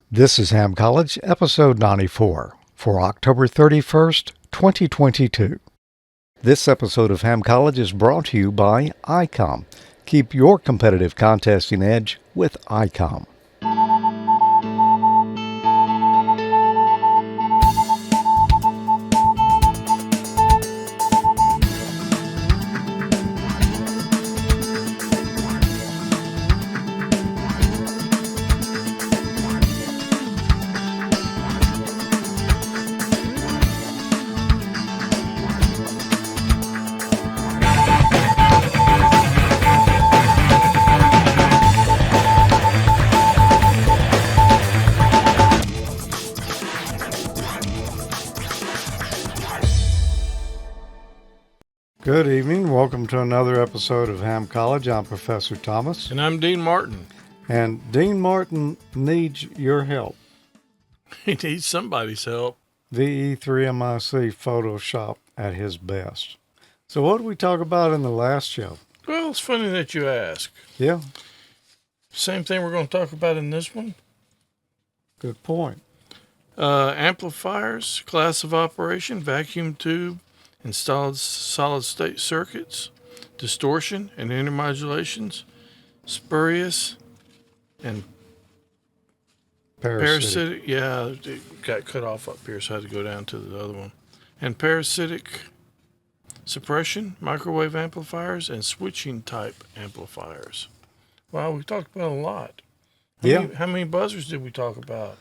This is Ham College, episode 94, for October 31st, 2022. This episode of Ham College is brought to you by ICOM. Keep your competitive contesting edge with ICOM. Good evening. Welcome to another episode of Ham College. I'm Professor Thomas. And I'm Dean Martin. And Dean Martin needs your help. He needs somebody's help. VE3MIC Photoshop at his best. So what did we talk about in the last show? Well, it's funny that you ask. Yeah. Same thing we're going to talk about in this one. Good point. Amplifiers, class of operation, vacuum tube, installed solid-state circuits, distortion and intermodulations, spurious and parasitic. Yeah, it got cut off up here, so I had to go down to the other one. And parasitic suppression, microwave amplifiers, and switching type amplifiers. Wow, we talked about a lot. How many buzzers did we talk about?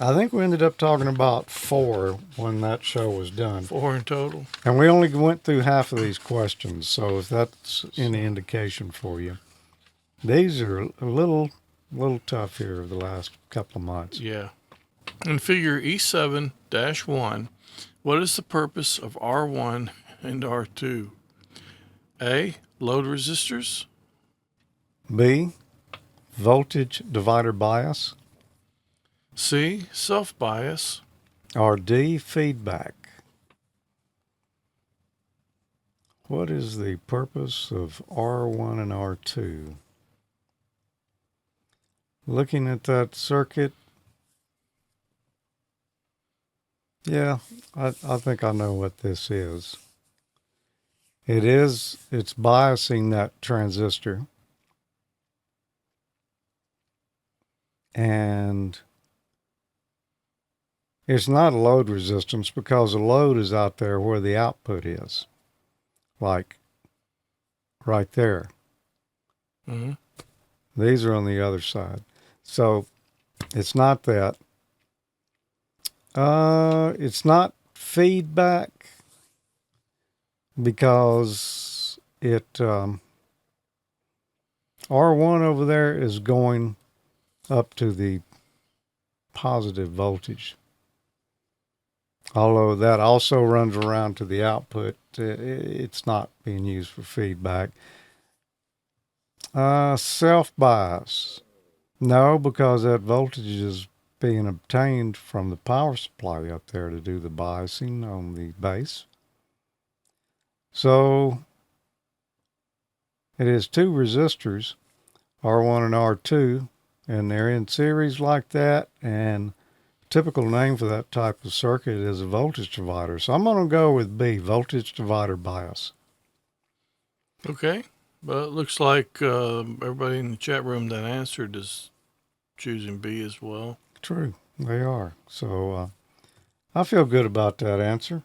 I think we ended up talking about 4 when that show was done. 4 in total. And we only went through half of these questions, so if that's any indication for you. These are a little tough here the last couple of months. Yeah. In figure E7-1, what is the purpose of R1 and R2? A, load resistors. B, voltage divider bias. C, self-bias. Or D, feedback. What is the purpose of R1 and R2? Looking at that circuit, yeah, I think I know what this is. It's biasing that transistor. And it's not a load resistance because the load is out there where the output is. Like right there. Mm-hmm. These are on the other side. So it's not that. It's not feedback because R1 over there is going up to the positive voltage. Although that also runs around to the output, it's not being used for feedback. Self-bias. No, because that voltage is being obtained from the power supply up there to do the biasing on the base. So it is 2 resistors, R1 and R2, and they're in series like that, and typical name for that type of circuit is a voltage divider. So I'm going to go with B, voltage divider bias. Okay. But it looks like everybody in the chat room that answered is choosing B as well. True, they are. So I feel good about that answer.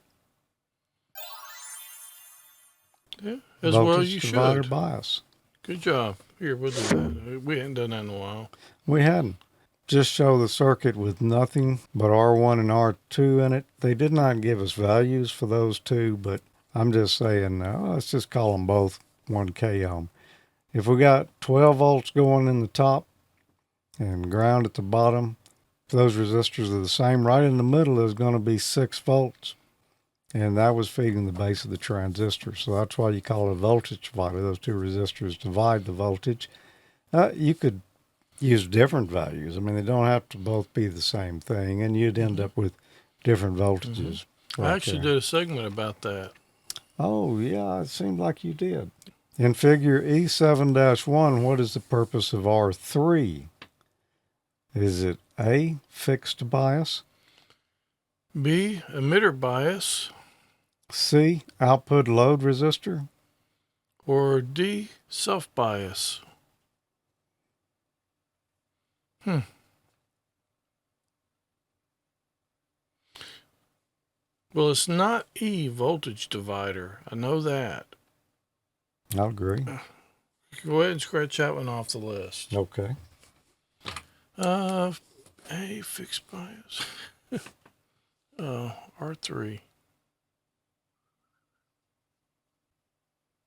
Yeah, as voltage well you divider should. Bias. Good job. Here, we'll do that. We hadn't done that in a while. We hadn't. Just show the circuit with nothing but R1 and R2 in it. They did not give us values for those two, but I'm just saying, let's just call them both 1K ohm. If we got 12 volts going in the top and ground at the bottom, if those resistors are the same, right in the middle is going to be 6 volts. And that was feeding the base of the transistor. So that's why you call it a voltage divider. Those 2 resistors divide the voltage. You could use different values. I mean, they don't have to both be the same thing, and you'd end up with different voltages. I actually did a segment about that. Oh, yeah, it seemed like you did. In figure E7-1, what is the purpose of R3? Is it A, fixed bias, B, emitter bias, C, output load resistor, or D, self bias? Well, it's not E, voltage divider. I know that. I'll agree. Go ahead and scratch that one off the list. Okay. A, fixed bias. R3.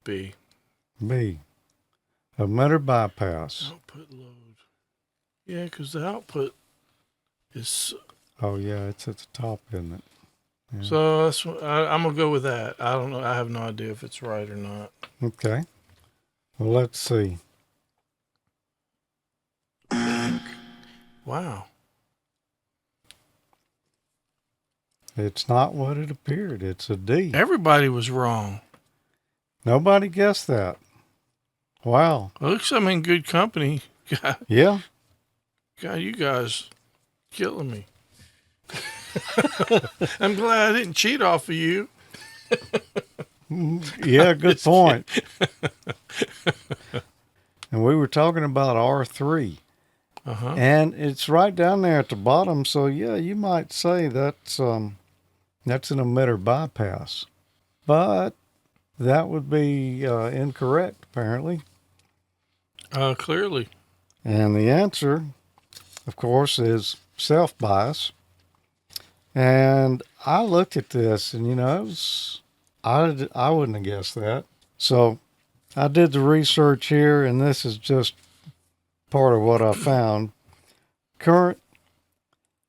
B, B, emitter bypass. output load. Yeah, because the output is. Oh, yeah, it's at the top, isn't it? Yeah. So that's I'm gonna go with that. I don't know. I have no idea if it's right or not. Okay. Well, let's see. Wow. It's not what it appeared. It's a D. Everybody was wrong. Nobody guessed that. Wow. Well, looks I'm in good company. God, Yeah. you guys killing me. I'm glad I didn't cheat off of you. Yeah, good point. And we were talking about R3. Uh-huh. And it's right down there at the bottom. So, yeah, you might say that's an emitter bypass. But that would be incorrect, apparently. Clearly. And the answer, of course, is self-bias. And I looked at this, and, it was, I wouldn't have guessed that. So I did the research here, and this is just part of what I found. Current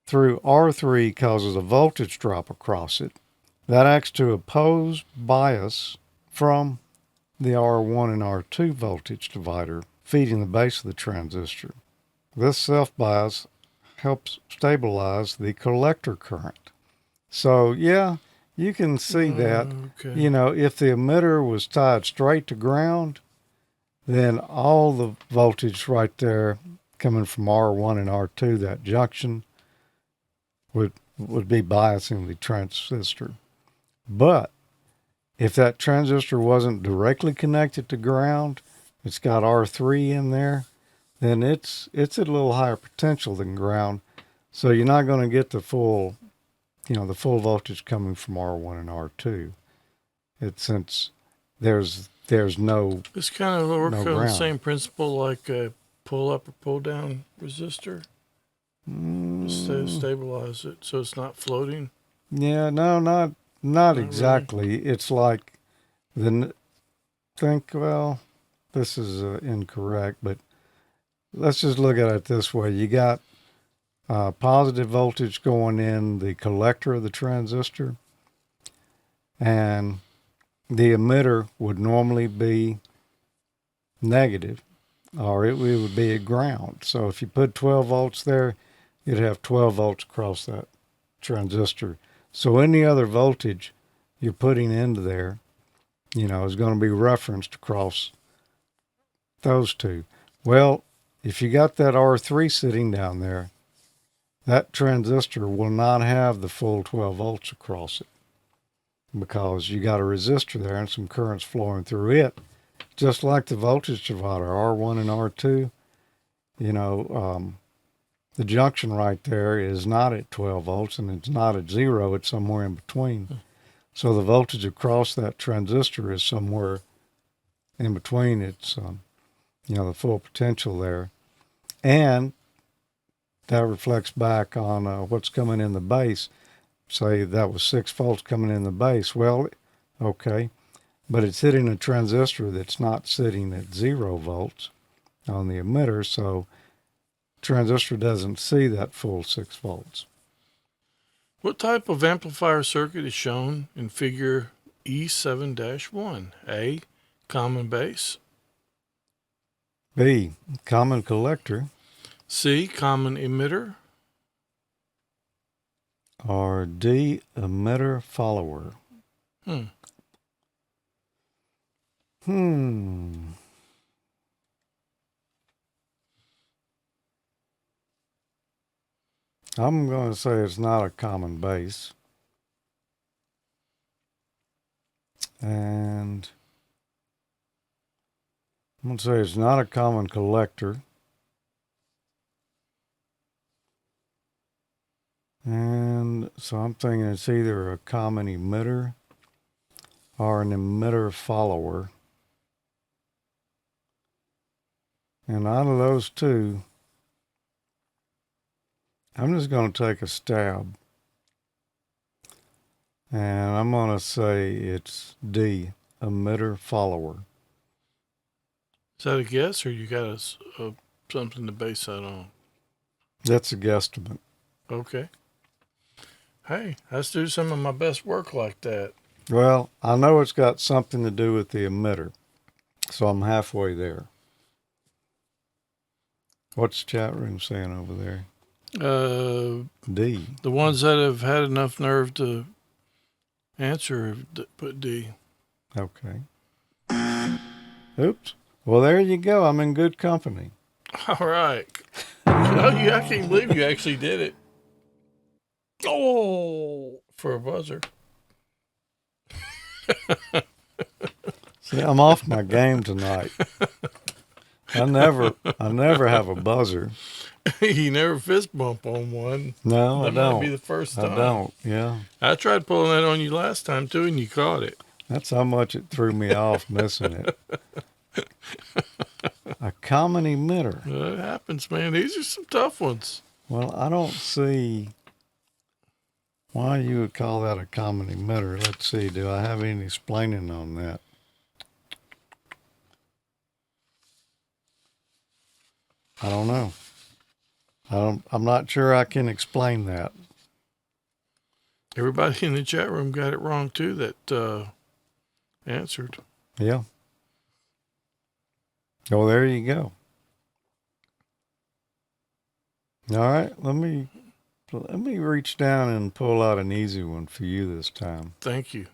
through R3 causes a voltage drop across it. That acts to oppose bias from the R1 and R2 voltage divider feeding the base of the transistor. This self-bias helps stabilize the collector current. So, yeah, you can see that, Okay. if the emitter was tied straight to ground, then all the voltage right there coming from R1 and R2, that junction, would be biasing the transistor. But if that transistor wasn't directly connected to ground, it's got R3 in there, then it's at a little higher potential than ground. So you're not going to get the full voltage coming from R1 and R2. Since there's no This kind of works on the ground. same principle like a pull up or pull down resistor. Stabilize it so it's not floating. Yeah, no, not exactly. Really. It's like this is incorrect, but let's just look at it this way. You got positive voltage going in the collector of the transistor, and the emitter would normally be negative, or it would be at ground. So if you put 12 volts there, you'd have 12 volts across that transistor. So any other voltage you're putting into there, is going to be referenced across those two. Well, if you got that R3 sitting down there, that transistor will not have the full 12 volts across it because you got a resistor there and some currents flowing through it. Just like the voltage divider, R1 and R2, the junction right there is not at 12 volts and it's not at 0, it's somewhere in between. So the voltage across that transistor is somewhere in between. It's, the full potential there. And that reflects back on what's coming in the base. Say that was 6 volts coming in the base. Well, okay, but it's hitting a transistor that's not sitting at 0 volts on the emitter, so transistor doesn't see that full 6 volts. What type of amplifier circuit is shown in figure E7-1? A, common base. B, common collector. C, common emitter. Or D, emitter follower. I'm going to say it's not a common base. And I'm going to say it's not a common collector. And so I'm thinking it's either a common emitter or an emitter follower. And out of those two, I'm just going to take a stab. And I'm going to say it's D, emitter follower. Is that a guess, or you got something to base that on? That's a guesstimate. Okay. Hey, let's do some of my best work like that. Well, I know it's got something to do with the emitter, so I'm halfway there. What's the chat room saying over there? D. The ones that have had enough nerve to answer have put D. Okay. Oops. Well, there you go. I'm in good company. All right. I can't believe you actually did it. Oh, for a buzzer. See, I'm off my game tonight. I never have a buzzer. You never fist bump on one. No, that I don't. might be the first time. I don't. Yeah. I tried pulling that on you last time too, and you caught it. That's how much it threw me off missing it. A common emitter. That happens, man. These are some tough ones. Well, I don't see why you would call that a common emitter. Let's see. Do I have any explaining on that? I don't know. I'm not sure I can explain that. Everybody in the chat room got it wrong too that answered. Yeah. Oh, there you go. All right, let me reach down and pull out an easy one for you this time. Thank you.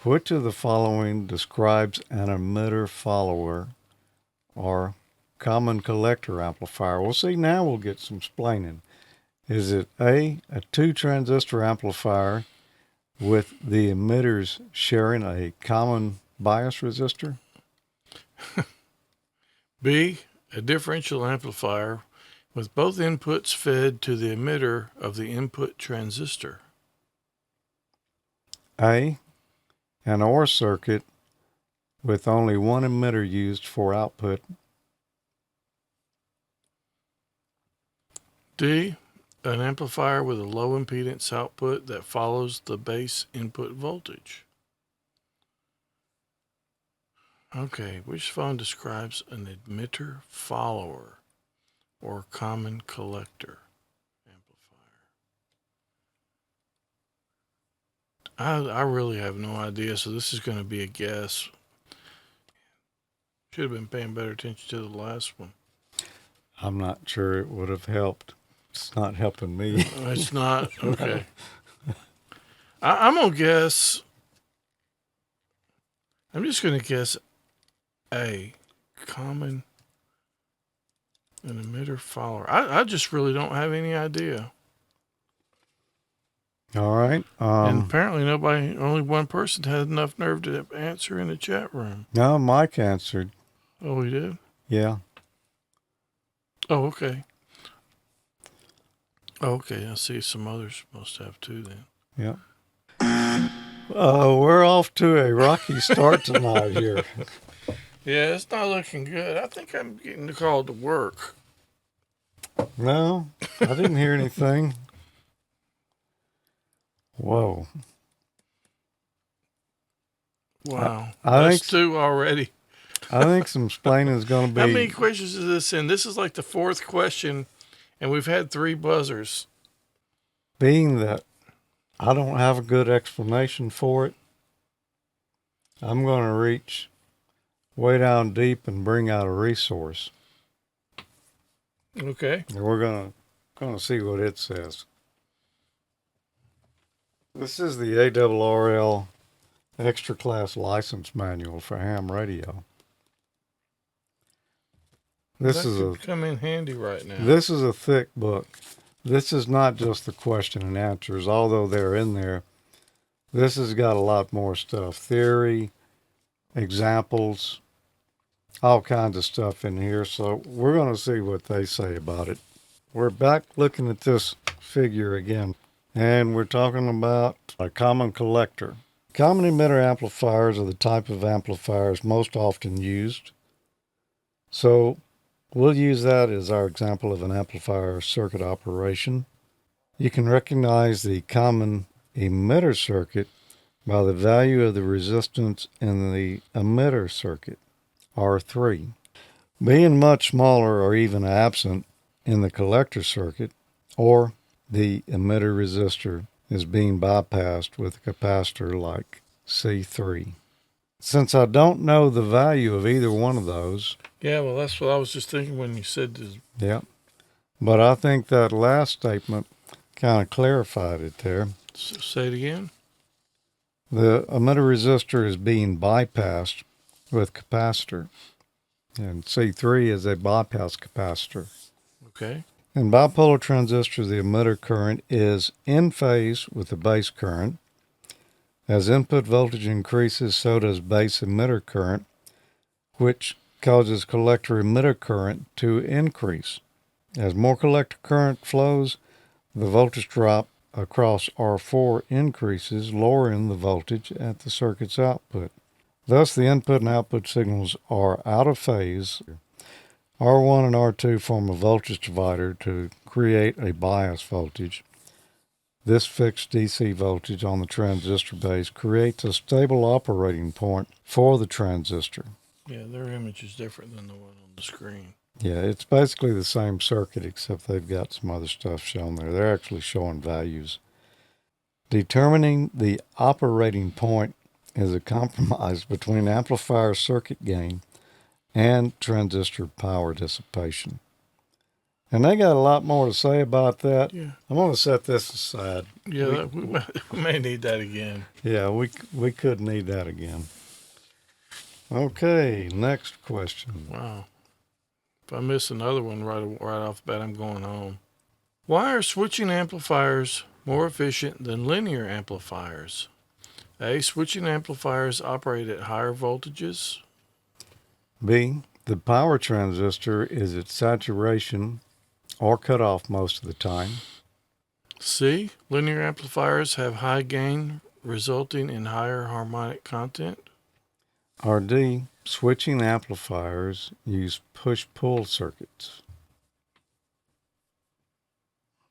Which of the following describes an emitter follower or common collector amplifier? Well, see, now we'll get some explaining. Is it A, a 2-transistor amplifier with the emitters sharing a common bias resistor? B, a differential amplifier with both inputs fed to the emitter of the input transistor. A, an OR circuit with only one emitter used for output. D, an amplifier with a low impedance output that follows the base input voltage. Okay, which phone describes an emitter follower or common collector amplifier? I really have no idea, so this is going to be a guess. Should have been paying better attention to the last one. I'm not sure it would have helped. It's not helping me. It's not? Okay. I'm going to guess. I'm just going to guess A, common an emitter follower. I just really don't have any idea. All right. And apparently only one person had enough nerve to answer in the chat room. No, Mike answered. Oh, he did? Yeah. Oh, okay. Okay, I see some others must have too then. Yeah. We're off to a rocky start tonight here. Yeah, it's not looking good. I think I'm getting called to work. No, I didn't hear anything. Whoa. Wow. I That's think two already. I think some explaining is going to be. How many questions is this in? This is like the fourth question, and we've had 3 buzzers. Being that I don't have a good explanation for it, I'm going to reach way down deep and bring out a resource. Okay. And we're going to see what it says. This is the ARRL Extra Class License Manual for ham radio. This that is could come in handy right now. this is a thick book. This is not just the question and answers, although they're in there. This has got a lot more stuff. Theory, examples, all kinds of stuff in here. So we're going to see what they say about it. We're back looking at this figure again, and we're talking about a common collector. Common emitter amplifiers are the type of amplifiers most often used. So we'll use that as our example of an amplifier circuit operation. You can recognize the common emitter circuit by the value of the resistance in the emitter circuit, R3. Being much smaller or even absent in the collector circuit, or the emitter resistor is being bypassed with a capacitor like C3. Since I don't know the value of either one of those. Yeah, well, that's what I was just thinking when you said this. Yeah. But I think that last statement kind of clarified it there. Say it again. The emitter resistor is being bypassed with capacitor, and C3 is a bypass capacitor. Okay. In bipolar transistors, the emitter current is in phase with the base current. As input voltage increases, so does base emitter current, which causes collector emitter current to increase. As more collector current flows, the voltage drop across R4 increases, lowering the voltage at the circuit's output. Thus, the input and output signals are out of phase. R1 and R2 form a voltage divider to create a bias voltage. This fixed DC voltage on the transistor base creates a stable operating point for the transistor. Yeah, their image is different than the one on the screen. Yeah, it's basically the same circuit except they've got some other stuff shown there. They're actually showing values. Determining the operating point is a compromise between amplifier circuit gain and transistor power dissipation. And they got a lot more to say about that. Yeah. I'm going to set this aside. Yeah, we may need that again. Yeah, we could need that again. Okay, next question. Wow. If I miss another one right off the bat, I'm going home. Why are switching amplifiers more efficient than linear amplifiers? A. Switching amplifiers operate at higher voltages. B. The power transistor is at saturation or cut off most of the time. C. Linear amplifiers have high gain, resulting in higher harmonic content. Or D. Switching amplifiers use push-pull circuits.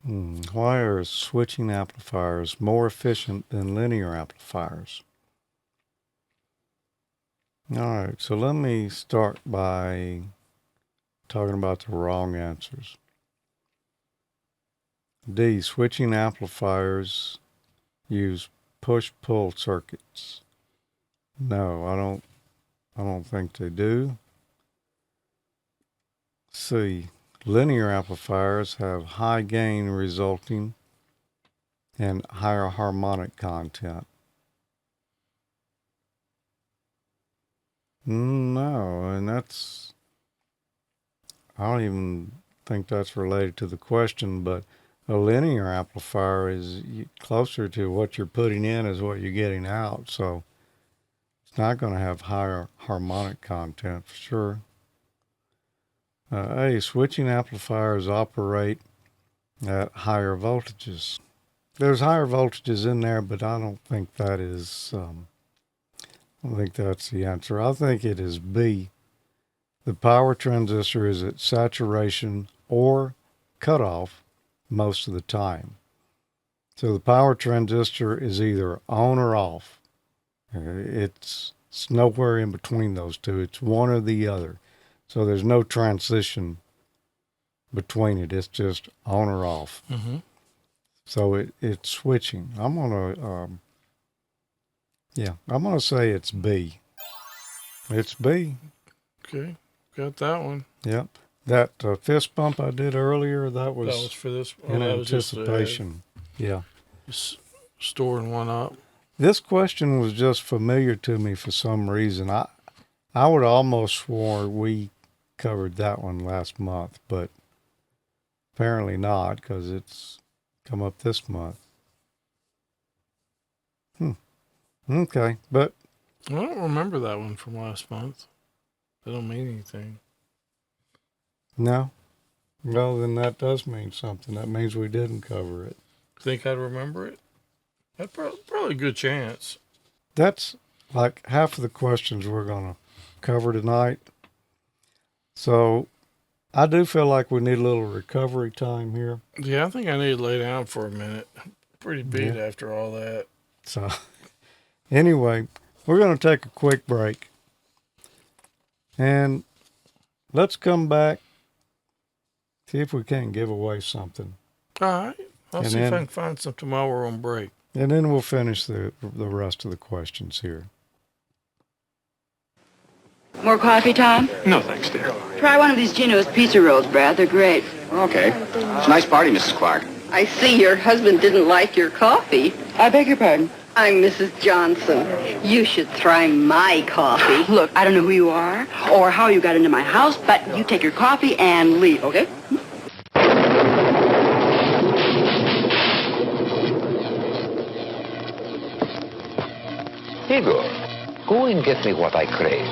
Why are switching amplifiers more efficient than linear amplifiers? All right, so let me start by talking about the wrong answers. D. Switching amplifiers use push-pull circuits. No, I don't think they do. C. Linear amplifiers have high gain resulting in higher harmonic content. No, and I don't even think that's related to the question, but a linear amplifier is closer to what you're putting in is what you're getting out, so it's not going to have higher harmonic content for sure. A. Switching amplifiers operate at higher voltages. There's higher voltages in there, but I don't think that is, I don't think that's the answer. I think it is B. The power transistor is at saturation or cutoff most of the time. So the power transistor is either on or off. It's nowhere in between those two. It's one or the other. So there's no transition between it. It's just on or off. Mm-hmm. So it's switching. I'm going to say it's B. It's B. Okay, got that one. Yep. That fist bump I did earlier, that was for this. in that was anticipation. just storing one up. This question was just familiar to me for some reason. I would almost swore we covered that one last month, but apparently not because it's come up this month. Okay, but I don't remember that one from last month. That don't mean anything. no. Well, then that does mean something. That means we didn't cover it. Think I'd remember it? That's probably a good chance. That's like half of the questions we're going to cover tonight. So I do feel like we need a little recovery time here. Yeah, I think I need to lay down for a minute. Pretty beat after all that. So anyway, we're going to take a quick break. And let's come back, see if we can't give away something. All right. I'll see if I can find something while we're on break. And then we'll finish the rest of the questions here. More coffee, Tom? No, thanks, dear. Try one of these Geno's pizza rolls, Brad. They're great. Okay. It's a nice party, Mrs. Clark. I see your husband didn't like your coffee. I beg your pardon. I'm Mrs. Johnson. You should try my coffee. Look, I don't know who you are or how you got into my house, but you take your coffee and leave, okay? Igor, go and get me what I crave.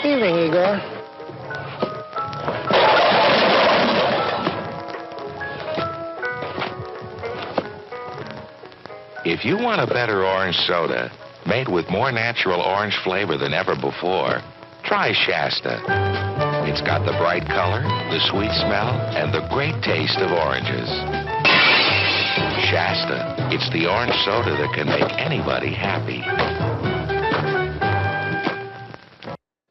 Evening, Igor. If you want a better orange soda, made with more natural orange flavor than ever before, try Shasta. It's got the bright color, the sweet smell, and the great taste of oranges. Shasta. It's the orange soda that can make anybody happy.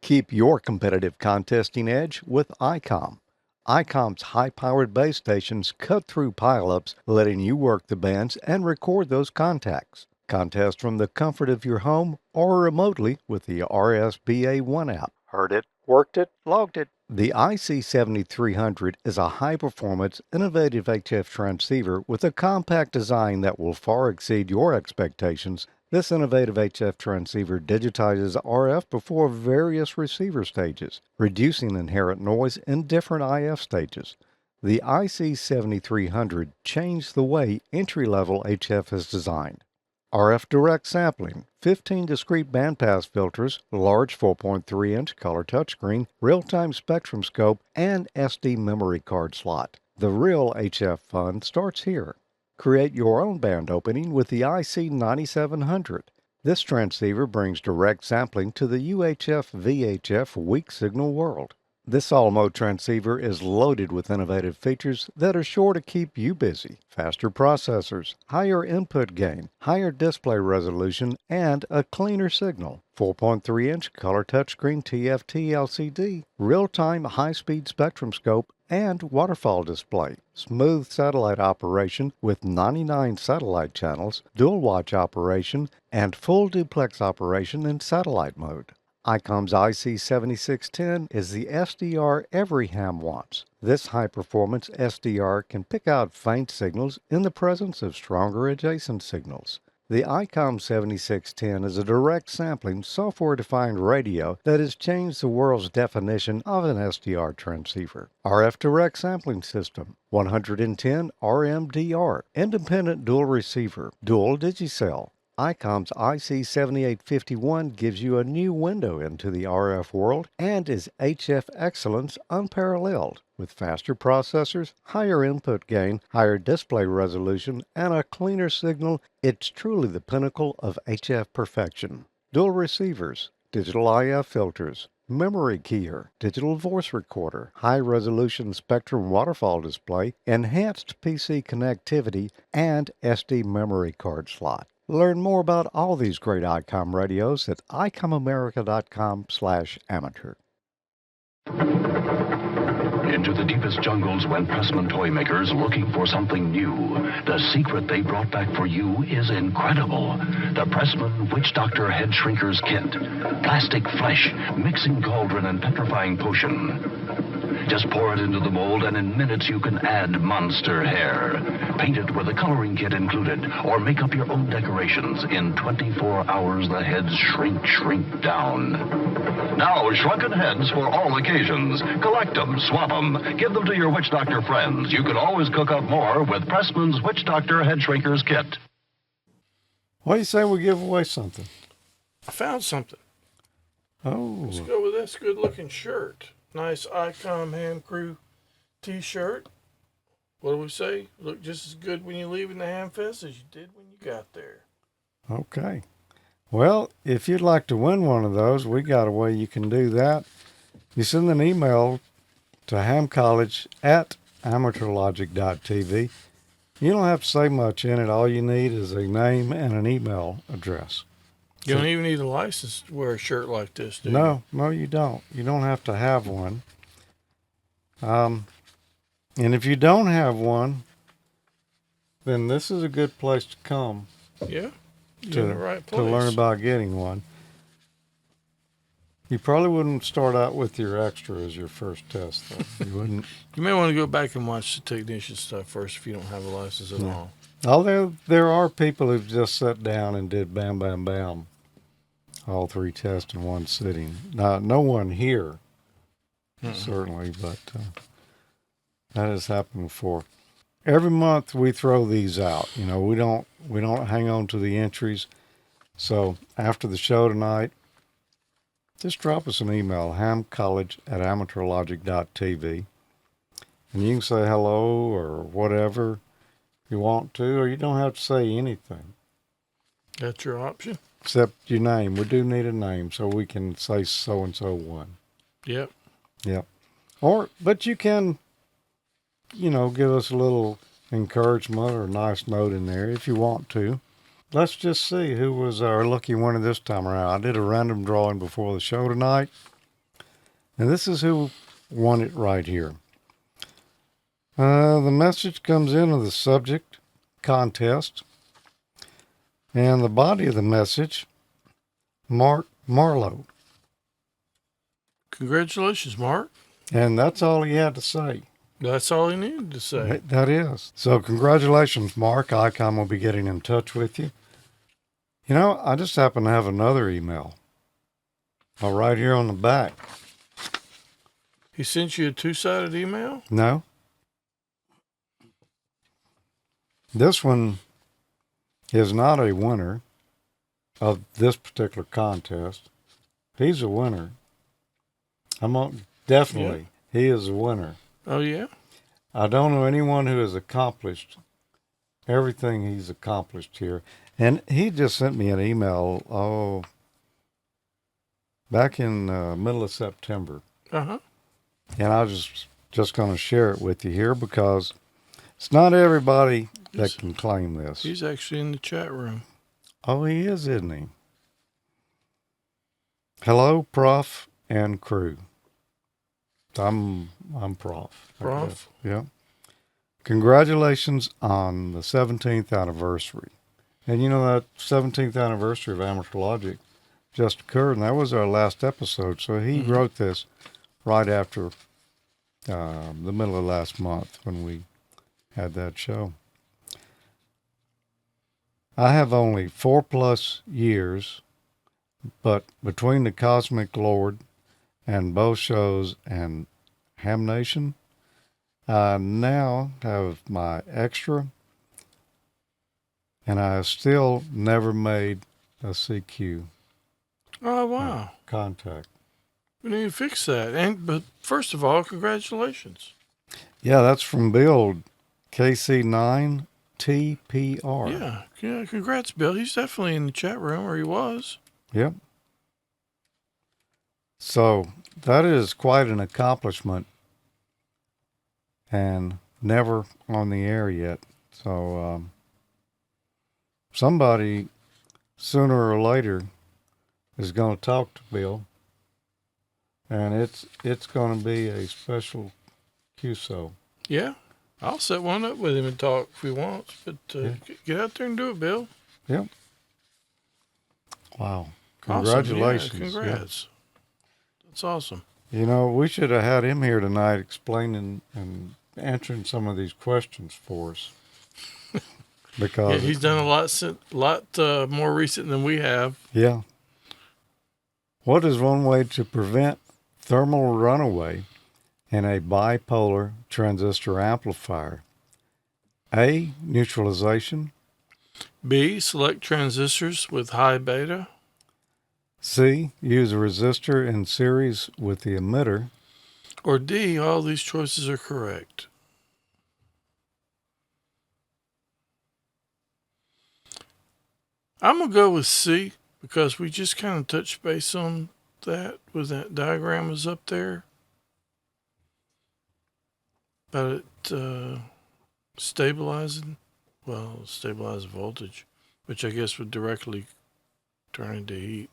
Keep your competitive contesting edge with ICOM. ICOM's high-powered base stations cut through pileups, letting you work the bands and record those contacts. Contest from the comfort of your home or remotely with the RSBA One app. Heard it, worked it, logged it. The IC7300 is a high-performance, innovative HF transceiver with a compact design that will far exceed your expectations. This innovative HF transceiver digitizes RF before various receiver stages, reducing inherent noise in different IF stages. The IC7300 changed the way entry-level HF is designed. RF direct sampling, 15 discrete bandpass filters, large 4.3-inch color touchscreen, real-time spectrum scope, and SD memory card slot. The real HF fun starts here. Create your own band opening with the IC9700. This transceiver brings direct sampling to the UHF-VHF weak signal world. This all-mode transceiver is loaded with innovative features that are sure to keep you busy. Faster processors, higher input gain, higher display resolution, and a cleaner signal. 4.3-inch color touchscreen TFT LCD, real-time high-speed spectrum scope, and waterfall display. Smooth satellite operation with 99 satellite channels, dual watch operation, and full duplex operation in satellite mode. ICOM's IC7610 is the SDR every ham wants. This high-performance SDR can pick out faint signals in the presence of stronger adjacent signals. The ICOM 7610 is a direct sampling, software-defined radio that has changed the world's definition of an SDR transceiver. RF direct sampling system, 110 RMDR, independent dual receiver, dual digicell. ICOM's IC7851 gives you a new window into the RF world and is HF excellence unparalleled. With faster processors, higher input gain, higher display resolution, and a cleaner signal, it's truly the pinnacle of HF perfection. Dual receivers, digital IF filters, memory keyer, digital voice recorder, high-resolution spectrum waterfall display, enhanced PC connectivity, and SD memory card slot. Learn more about all these great ICOM radios at icomamerica.com/amateur. Into the deepest jungles went Pressman toy makers looking for something new. The secret they brought back for you is incredible. The Pressman Witch Doctor Head Shrinkers Kit. Plastic flesh, mixing cauldron and petrifying potion. Just pour it into the mold and in minutes you can add monster hair. Paint it with a coloring kit included or make up your own decorations. In 24 hours the heads shrink down. Now shrunken heads for all occasions. Collect them, swap them, give them to your Witch Doctor friends. You can always cook up more with Pressman's Witch Doctor Head Shrinkers Kit. What do you say we give away something? I found something. Oh. Let's go with this good-looking shirt. Nice ICOM Ham Crew t-shirt. What do we say? Look just as good when you leave in the Ham Fest as you did when you got there. Okay. Well, if you'd like to win one of those, we got a way you can do that. You send an email to hamcollege@AmateurLogic.TV. You don't have to say much in it. All you need is a name and an email address. You don't even need a license to wear a shirt like this, do you? No, you don't. You don't have to have one. And if you don't have one, then this is a good place to come. Yeah, you're in the right place. To learn about getting one. You probably wouldn't start out with your extra as your first test, though. You wouldn't. You may want to go back and watch the technician stuff first if you don't have a license at all. Although there are people who've just sat down and did bam, bam, bam, all three tests in one sitting. Now, no one here, certainly, but that has happened before. Every month we throw these out. You know, we don't hang on to the entries. So after the show tonight, just drop us an email, hamcollege@AmateurLogic.TV, and you can say hello or whatever you want to, or you don't have to say anything. That's your option. Except your name. We do need a name so we can say so-and-so won. Yep. But you can, give us a little encouragement or a nice note in there if you want to. Let's just see who was our lucky winner this time around. I did a random drawing before the show tonight, and this is who won it right here. The message comes in with the subject, contest, and the body of the message, Mark Marlowe. Congratulations, Mark. And that's all he had to say. That's all he needed to say. That is. So congratulations, Mark. ICOM will be getting in touch with you. I just happen to have another email. Right here on the back. He sent you a two-sided email? No. This one is not a winner of this particular contest. He's a winner. Definitely, he is a winner. Oh, yeah? I don't know anyone who has accomplished everything he's accomplished here. And he just sent me an email, back in middle of September. Uh-huh. And I was just going to share it with you here because it's not everybody that can claim this. He's actually in the chat room. Oh, he is, isn't he? Hello, Prof and crew. I'm Prof. Prof? Yeah. Congratulations on the 17th anniversary. And that 17th anniversary of Amateur Logic just occurred, and that was our last episode. So he wrote this right after the middle of last month when we had that show. I have only 4+ years, but between the Cosmic Lord and both shows and Ham Nation, I now have my extra, and I still never made a CQ. Oh, wow. Contact. We need to fix that. But first of all, congratulations. Yeah, that's from Bill, KC9TPR. Yeah, congrats, Bill. He's definitely in the chat room, or he was. Yep. So that is quite an accomplishment, and never on the air yet. So somebody sooner or later is going to talk to Bill, and it's going to be a special you so. Yeah. I'll set one up with him and talk if he wants. But get out there and do it, Bill. Yep. Wow. Awesome. Congratulations. Yeah, congrats. That's awesome. You know, we should have had him here tonight explaining and answering some of these questions for us. Because he's done a lot more recent than we have. Yeah. What is one way to prevent thermal runaway in a bipolar transistor amplifier? A, neutralization. B, select transistors with high beta. C, use a resistor in series with the emitter. Or D, all these choices are correct. I'm going to go with C because we just kind of touched base on that with that diagram was up there. About it stabilizing voltage, which I guess would directly turn into heat.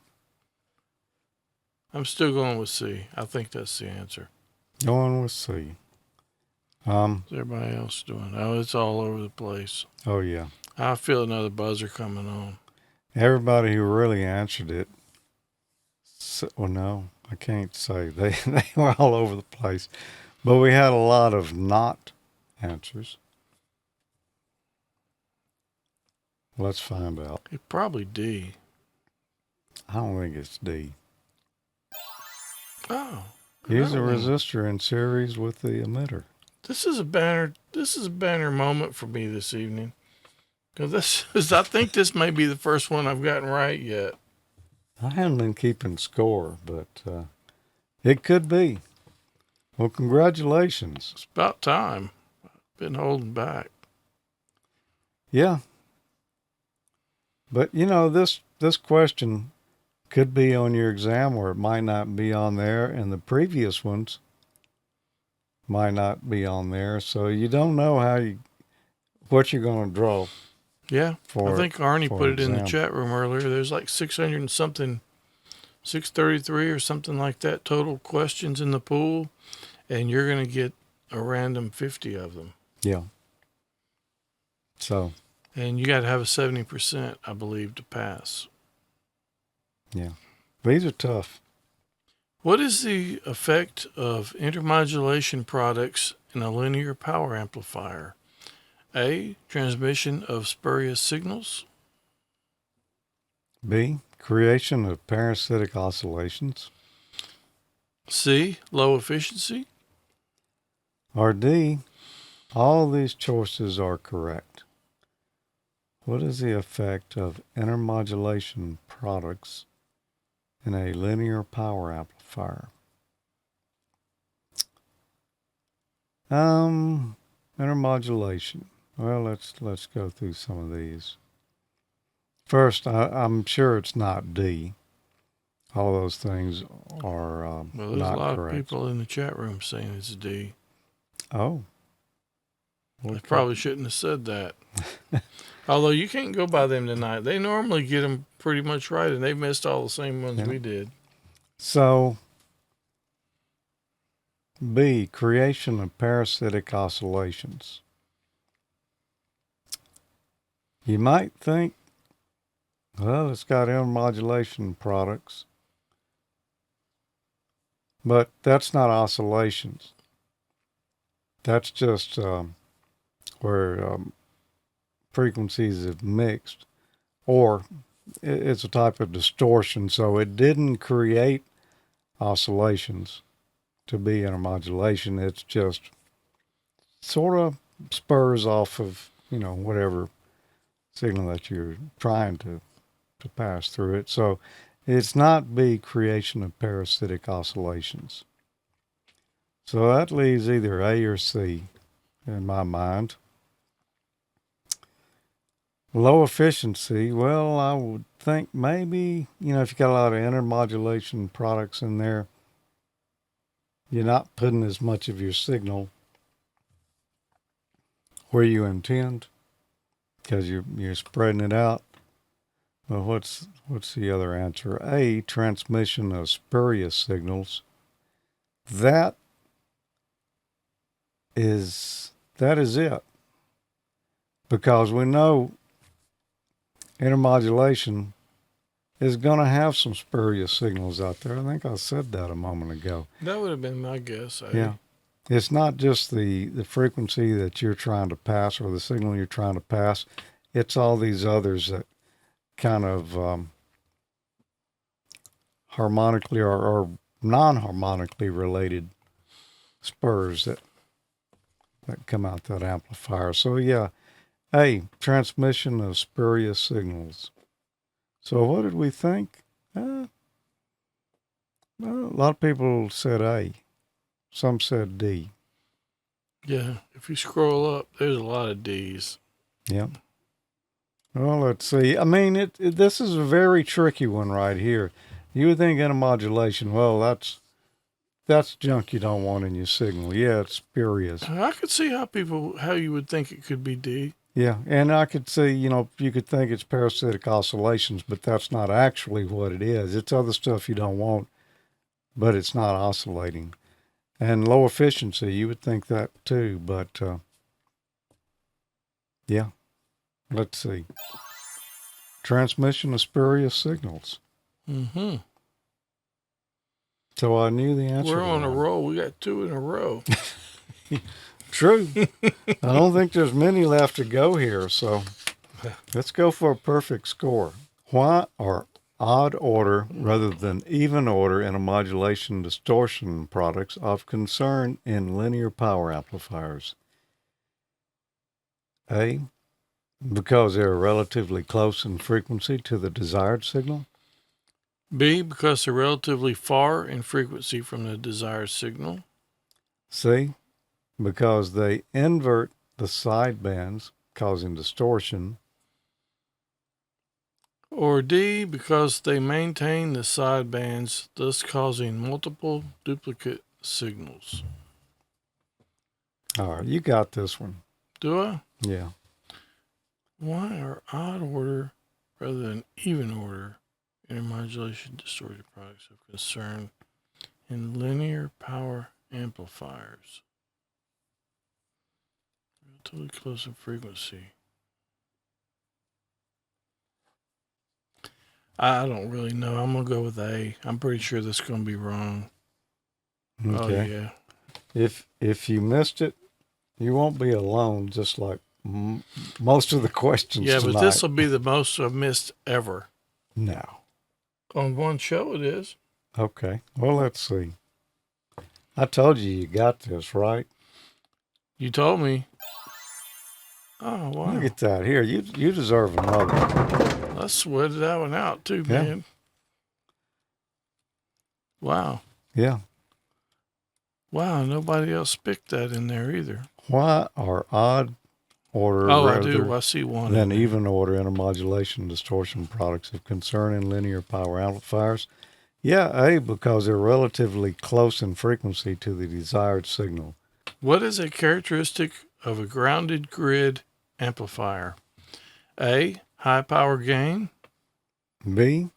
I'm still going with C. I think that's the answer. Going with C. What's everybody else doing? Oh, it's all over the place. Oh, yeah. I feel another buzzer coming on. Everybody who really answered it, well, no, I can't say. They were all over the place. But we had a lot of not answers. Let's find out. It's probably D. I don't think it's D. Oh. Use a resistor in series with the emitter. This is a banner moment for me this evening. Because I think this may be the first one I've gotten right yet. I haven't been keeping score, but it could be. Well, congratulations. It's about time. I've been holding back. Yeah. But, you know, this question could be on your exam or it might not be on there, and the previous ones might not be on there. So you don't know what you're going to draw. Yeah, I think Arnie put it in the exam. chat room earlier. There's like 600 and something, 633 or something like that total questions in the pool, and you're going to get a random 50 of them. Yeah. So. And you got to have a 70%, I believe, to pass. Yeah. These are tough. What is the effect of intermodulation products in a linear power amplifier? A, transmission of spurious signals. B, creation of parasitic oscillations. C, low efficiency. Or D, all these choices are correct. What is the effect of intermodulation products in a linear power amplifier? Intermodulation. Well, let's go through some of these. First, I'm sure it's not D. All those things are Well, there's not a lot correct. of people in the chat room saying it's D. Oh. I probably shouldn't have said that. Although you can't go by them tonight. They normally get them pretty much right, and they missed all the same ones we did. So, B, creation of parasitic oscillations. You might think, well, it's got intermodulation products, but that's not oscillations. That's just where frequencies have mixed, or it's a type of distortion. So it didn't create oscillations to be intermodulation. It's just sort of spurs off of, whatever signal that you're trying to pass through it. So it's not B, creation of parasitic oscillations. So that leaves either A or C in my mind. Low efficiency, well, I would think maybe, if you got a lot of intermodulation products in there, you're not putting as much of your signal where you intend because you're spreading it out. Well, what's the other answer? A, transmission of spurious signals. That that is it. Because we know intermodulation is going to have some spurious signals out there. I think I said that a moment ago. That would have been my guess. Yeah. It's not just the frequency that you're trying to pass or the signal you're trying to pass. It's all these others that kind of harmonically or non-harmonically related spurs that come out that amplifier. So yeah, A, transmission of spurious signals. So what did we think? Well, a lot of people said A. Some said D. Yeah, if you scroll up, there's a lot of D's. Yep. Well, let's see. I mean, this is a very tricky one right here. You would think intermodulation, well, that's junk you don't want in your signal. Yeah, it's spurious. I could see how you would think it could be D. Yeah, and I could see, you could think it's parasitic oscillations, but that's not actually what it is. It's other stuff you don't want, but it's not oscillating. And low efficiency, you would think that too, but yeah. Let's see. Transmission of spurious signals. Mm-hmm. So I knew the answer. We're on a roll. We got 2 in a row. True. I don't think there's many left to go here, so let's go for a perfect score. Why are odd order rather than even order intermodulation distortion products of concern in linear power amplifiers? A, because they are relatively close in frequency to the desired signal. B, because they're relatively far in frequency from the desired signal. C, because they invert the sidebands, causing distortion. Or D, because they maintain the sidebands, thus causing multiple duplicate signals. All right, you got this one. Do I? Yeah. Why are odd order rather than even order intermodulation distorted products of concern in linear power amplifiers? Relatively close in frequency. I don't really know. I'm going to go with A. I'm pretty sure that's going to be wrong. Okay. Oh, yeah. If you missed it, you won't be alone, just like most of the questions Yeah, tonight. but this will be the most I've missed ever. No. On one show it is. Okay. Well, let's see. I told you got this, right? You told me. Oh, wow. Look at that. Here, you deserve another. Let's sweat that one out too, Yeah. man. Wow. Yeah. Wow, nobody else picked that in there either. Why are odd order Oh, I rather do. I see one. than even order intermodulation distortion products of concern in linear power amplifiers? Yeah, A, because they're relatively close in frequency to the desired signal. What is a characteristic of a grounded grid amplifier? A, high power gain. B,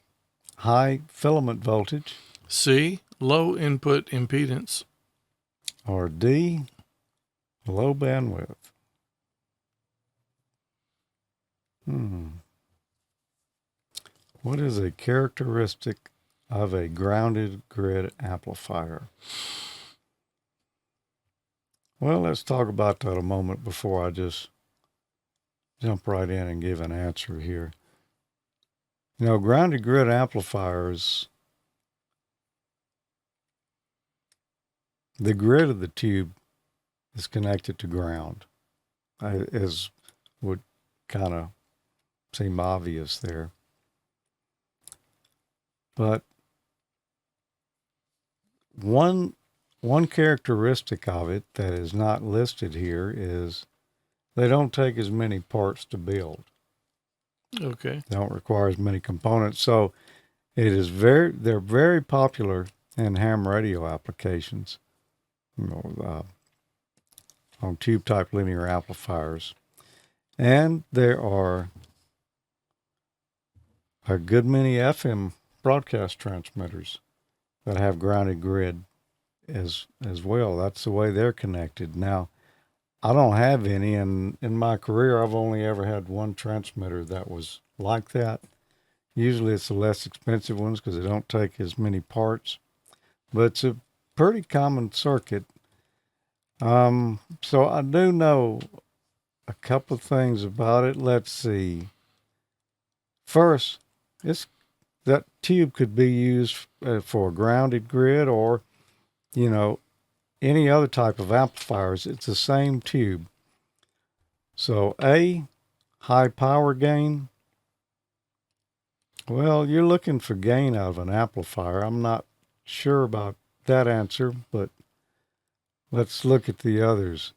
high filament voltage. C, low input impedance. Or D, low bandwidth. What is a characteristic of a grounded grid amplifier? Well, let's talk about that a moment before I just jump right in and give an answer here. You know, grounded grid amplifiers, the grid of the tube is connected to ground, as would kind of seem obvious there. But one characteristic of it that is not listed here is they don't take as many parts to build. Okay. They don't require as many components. So they're very popular in ham radio applications, on tube type linear amplifiers. And there are a good many FM broadcast transmitters that have grounded grid as well. That's the way they're connected. Now, I don't have any, and in my career, I've only ever had one transmitter that was like that. Usually it's the less expensive ones because they don't take as many parts, but it's a pretty common circuit. So I do know a couple of things about it. Let's see. First, that tube could be used for a grounded grid or, you know, any other type of amplifiers. It's the same tube. So A, high power gain. Well, you're looking for gain out of an amplifier. I'm not sure about that answer, but let's look at the others.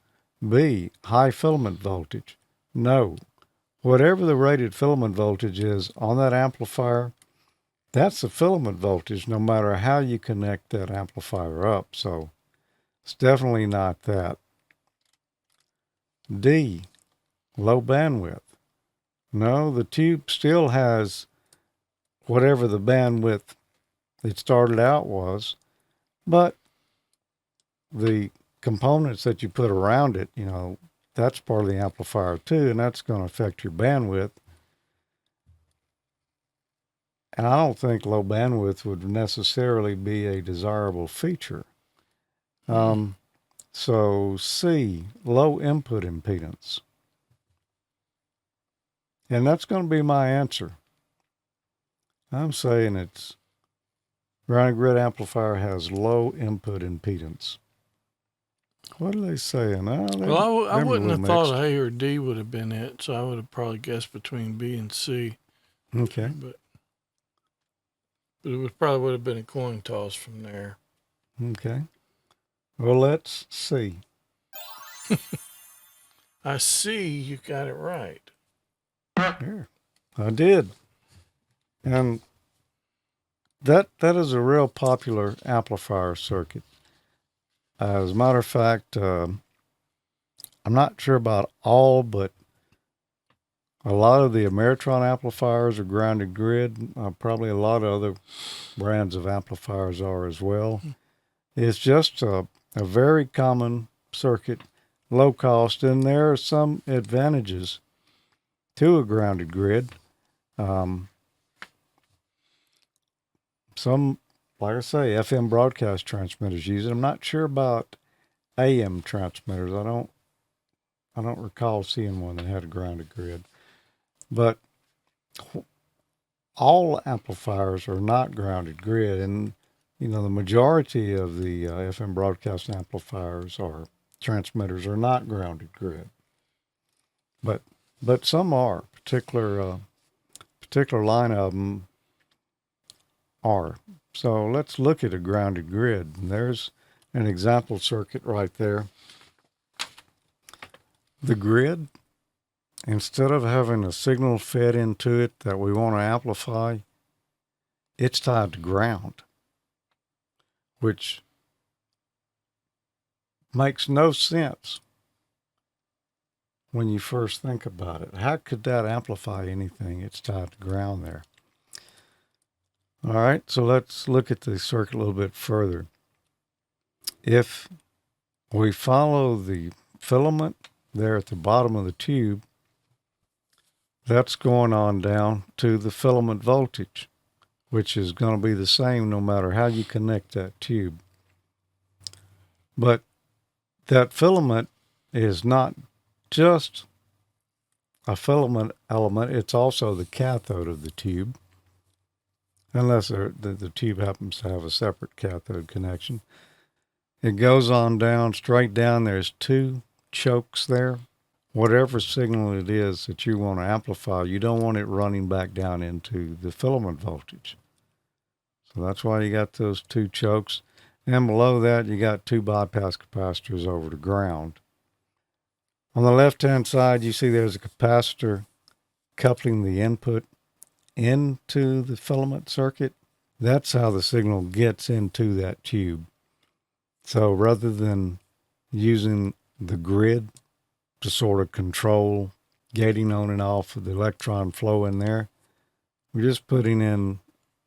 B, high filament voltage. No. Whatever the rated filament voltage is on that amplifier, that's the filament voltage no matter how you connect that amplifier up. So it's definitely not that. D, low bandwidth. No, the tube still has whatever the bandwidth it started out was, but the components that you put around it, that's part of the amplifier too, and that's going to affect your bandwidth. And I don't think low bandwidth would necessarily be a desirable feature. So C, low input impedance. And that's going to be my answer. I'm saying it's grounded grid amplifier has low input impedance. What are they saying? Well, I wouldn't have thought A or D would have been it, so I would have probably guessed between B and C. Okay. But it probably would have been a coin toss from there. Okay. Well, let's see. I see you got it right. Here. I did. And that is a real popular amplifier circuit. As a matter of fact, I'm not sure about all, but a lot of the Ameritron amplifiers are grounded grid. Probably a lot of other brands of amplifiers are as well. It's just a very common circuit, low cost, and there are some advantages to a grounded grid. Some, like I say, FM broadcast transmitters use it. I'm not sure about AM transmitters. I don't recall seeing one that had a grounded grid. But all amplifiers are not grounded grid, and the majority of the FM broadcast amplifiers or transmitters are not grounded grid. But some are. Particular line of them are. So let's look at a grounded grid. And there's an example circuit right there. The grid, instead of having a signal fed into it that we want to amplify, it's tied to ground, which makes no sense when you first think about it. How could that amplify anything? It's tied to ground there. All right, so let's look at the circuit a little bit further. If we follow the filament there at the bottom of the tube, that's going on down to the filament voltage, which is going to be the same no matter how you connect that tube. But that filament is not just a filament element, it's also the cathode of the tube, unless the tube happens to have a separate cathode connection. It goes on down, straight down. There's two chokes there. Whatever signal it is that you want to amplify, you don't want it running back down into the filament voltage. So that's why you got those two chokes. And below that, you got two bypass capacitors over to ground. On the left-hand side, you see there's a capacitor coupling the input into the filament circuit. That's how the signal gets into that tube. So rather than using the grid to sort of control gating on and off of the electron flow in there, we're just putting in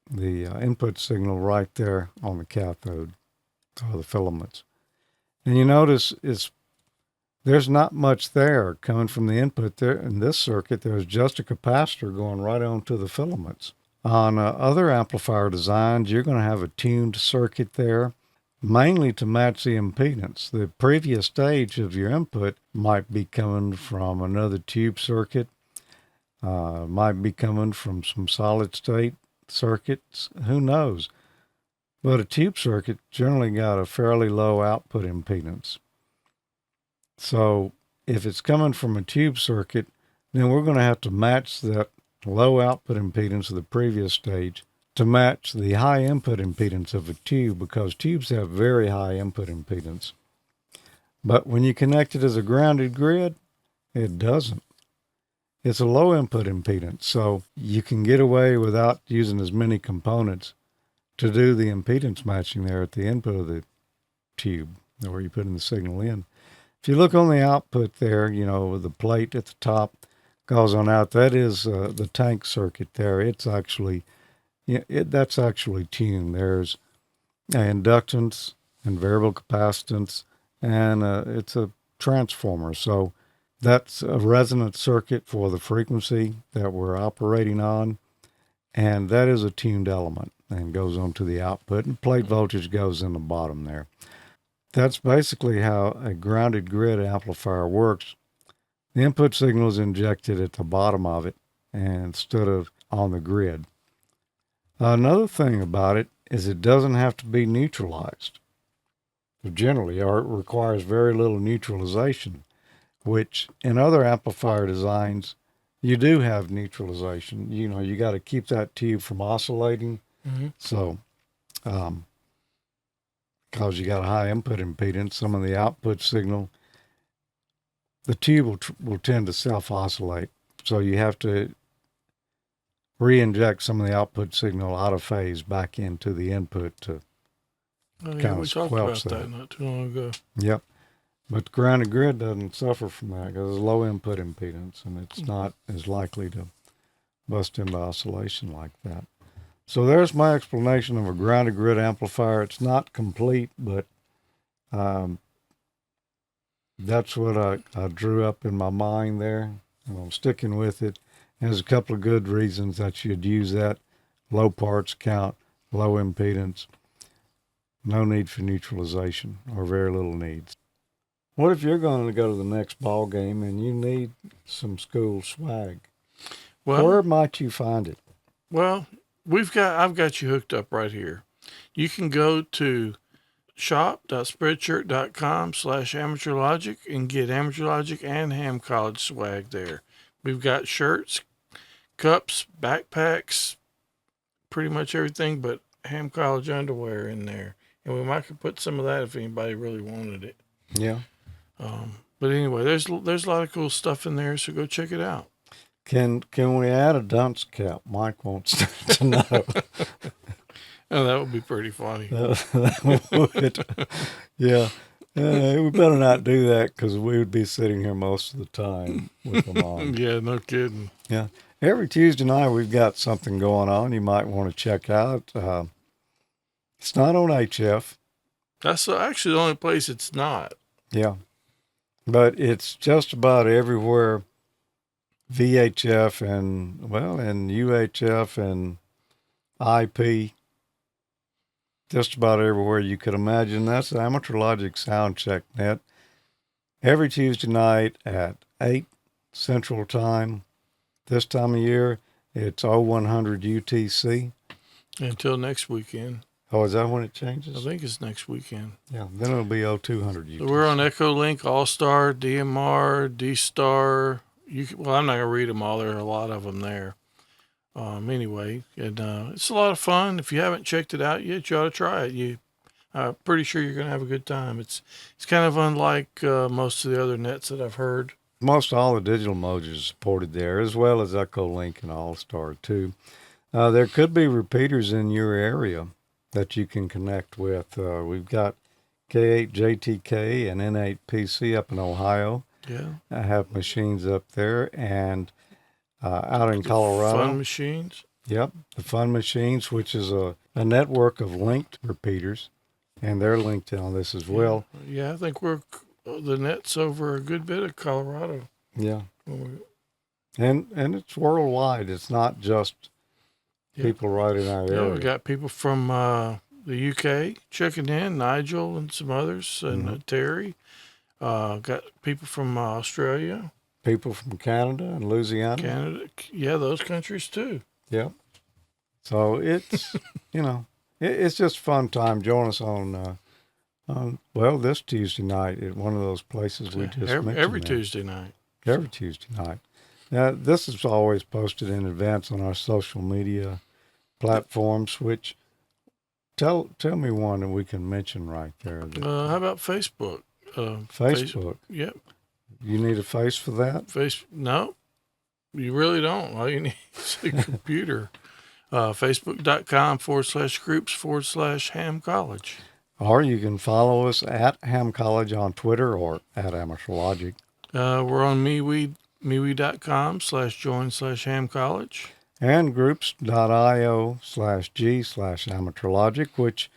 the input signal right there on the cathode or the filaments. And you notice there's not much there coming from the input there. In this circuit, there's just a capacitor going right onto the filaments. On other amplifier designs, you're going to have a tuned circuit there, mainly to match the impedance. The previous stage of your input might be coming from another tube circuit, might be coming from some solid state circuits, who knows. But a tube circuit generally got a fairly low output impedance. So if it's coming from a tube circuit, then we're going to have to match that low output impedance of the previous stage to match the high input impedance of a tube, because tubes have very high input impedance. But when you connect it as a grounded grid, it doesn't. It's a low input impedance, so you can get away without using as many components to do the impedance matching there at the input of the tube, where you're putting the signal in. If you look on the output there, with the plate at the top goes on out, that is the tank circuit there. It's actually, that's actually tuned. There's inductance and variable capacitance, and it's a transformer. So that's a resonance circuit for the frequency that we're operating on, and that is a tuned element and goes on to the output, and plate voltage goes in the bottom there. That's basically how a grounded grid amplifier works. The input signal is injected at the bottom of it instead of on the grid. Another thing about it is it doesn't have to be neutralized. Generally, or it requires very little neutralization, which in other amplifier designs, you do have neutralization. You got to keep that tube from oscillating. Mm-hmm. So, because you got a high input impedance, some of the output signal, the tube will tend to self-oscillate. So you have to re-inject some of the output signal out of phase back into the input to kind of squelch that. We talked about that not too long ago. Yep. But the grounded grid doesn't suffer from that because it's low input impedance, and it's not as likely to bust into oscillation like that. So there's my explanation of a grounded grid amplifier. It's not complete, but that's what I drew up in my mind there, and I'm sticking with it. There's a couple of good reasons that you'd use that. Low parts count, low impedance, no need for neutralization, or very little needs. What if you're going to go to the next ball game and you need some school swag? Well, where might you find it? Well, I've got you hooked up right here. You can go to shop.spreadshirt.com/AmateurLogic and get AmateurLogic and Ham College swag there. We've got shirts, cups, backpacks, pretty much everything but Ham College underwear in there. And we might could put some of that if anybody really wanted it. Yeah. But anyway, there's a lot of cool stuff in there, so go check it out. Can we add a dunce cap? Mike wants to know. Oh, that would be pretty funny. That would. Yeah. We better not do that because we would be sitting here most of the time with them on. Yeah, no kidding. Yeah. Every Tuesday night we've got something going on you might want to check out. It's not on HF. That's actually the only place it's not. Yeah. But it's just about everywhere VHF and UHF and IP. Just about everywhere you could imagine. That's the Amateur Logic Soundcheck Net. Every Tuesday night at 8 Central Time. This time of year, it's 0100 UTC. Until next weekend. Oh, is that when it changes? I think it's next weekend. Yeah, then it'll be 0200 UTC. So we're on Echolink, All-Star, DMR, D-Star. I'm not going to read them all. There are a lot of them there. Anyway, and it's a lot of fun. If you haven't checked it out yet, you ought to try it. I'm pretty sure you're going to have a good time. It's kind of unlike most of the other nets that I've heard. Most all the digital modes are supported there, as well as Echolink and All-Star too. There could be repeaters in your area that you can connect with. We've got K8JTK and N8PC up in Ohio. Yeah. I have machines up there, and out in Colorado. Fun Machines? Yep, the Fun Machines, which is a network of linked repeaters, and they're linked on this as well. Yeah, I think we're the nets over a good bit of Colorado. Yeah. When And it's worldwide. It's not just Yeah. people right in our Yeah, area. we got people from the UK checking in, Nigel and some others, and Terry. Got people from Australia, People from Canada and Louisiana. Canada. Yeah, those countries too. Yep. So it's, it's just a fun time. Join us on this Tuesday night at one of those places we just mentioned. Every there. Tuesday night. Every Tuesday night. Now, this is always posted in advance on our social media platforms, which tell me one that we can mention right there. How about Facebook? Facebook. Yep. You need a face for that? No, you really don't. All you need is a computer. Facebook.com/groups/Ham College. Or you can follow us at Ham College on Twitter or at AmateurLogic. We're on MeWe.com/join/Ham College. And groups.io/G/AmateurLogic, which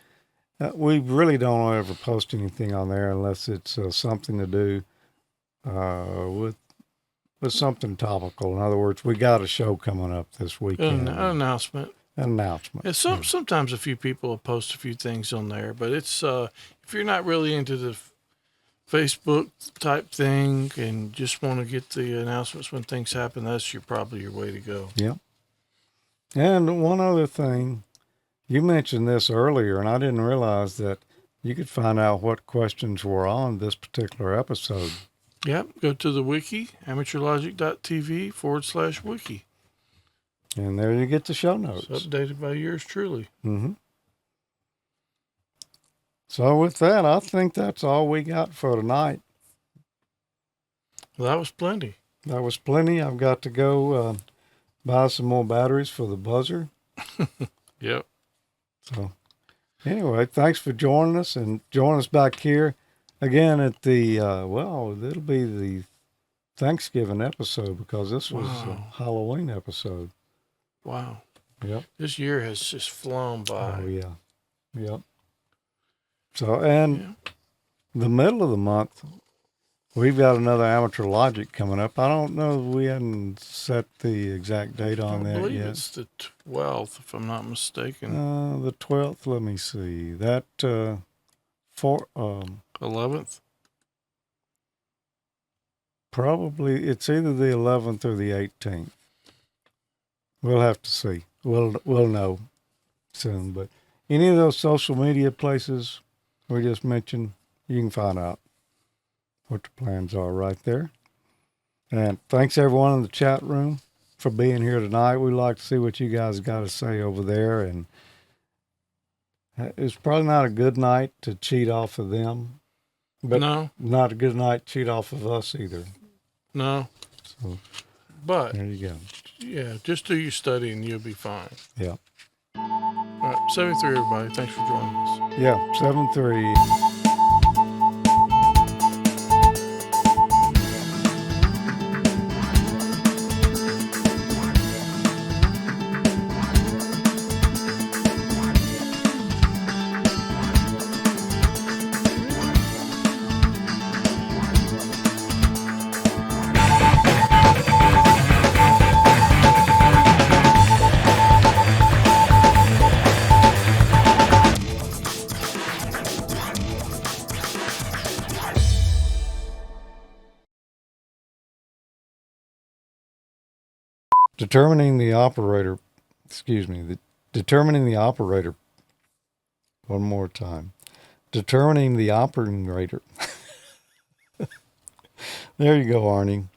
we really don't ever post anything on there unless it's something to do with something topical. In other words, we got a show coming up this weekend. An announcement. An announcement. Yeah, sometimes a few people will post a few things on there, but it's if you're not really into the Facebook type thing and just want to get the announcements when things happen, that's probably your way to go. Yep. And one other thing, you mentioned this earlier, and I didn't realize that you could find out what questions were on this particular episode. Yep. Go to the wiki, AmateurLogic.TV /wiki. And there you get the show notes. It's updated by yours truly. Mm-hmm. So with that, I think that's all we got for tonight. Well, that was plenty. That was plenty. I've got to go buy some more batteries for the buzzer. Yep. So anyway, thanks for joining us, and join us back here again at the, it'll be the Thanksgiving episode because this was a Halloween episode. Wow. Yep. This year has just flown by. Oh, yeah. Yep. So, and the middle of the month, we've got another Amateur Logic coming up. I don't know, we hadn't set the exact date on that yet. I believe it's the 12th, if I'm not mistaken. The 12th, let me see. That, 11th? Probably, it's either the 11th or the 18th. We'll have to see. We'll know soon. But any of those social media places we just mentioned, you can find out what the plans are right there. And thanks everyone in the chat room for being here tonight. We'd like to see what you guys got to say over there. And it's probably not a good night to cheat off of them. But no. Not a good night to cheat off of us either. No. So, but there you go. Yeah, just do your study and you'll be fine. Yeah. All right, 73 everybody. Thanks for joining us. Yeah, 7-3. Determining the operator, one more time. Determining the operator. There you go, Arnie.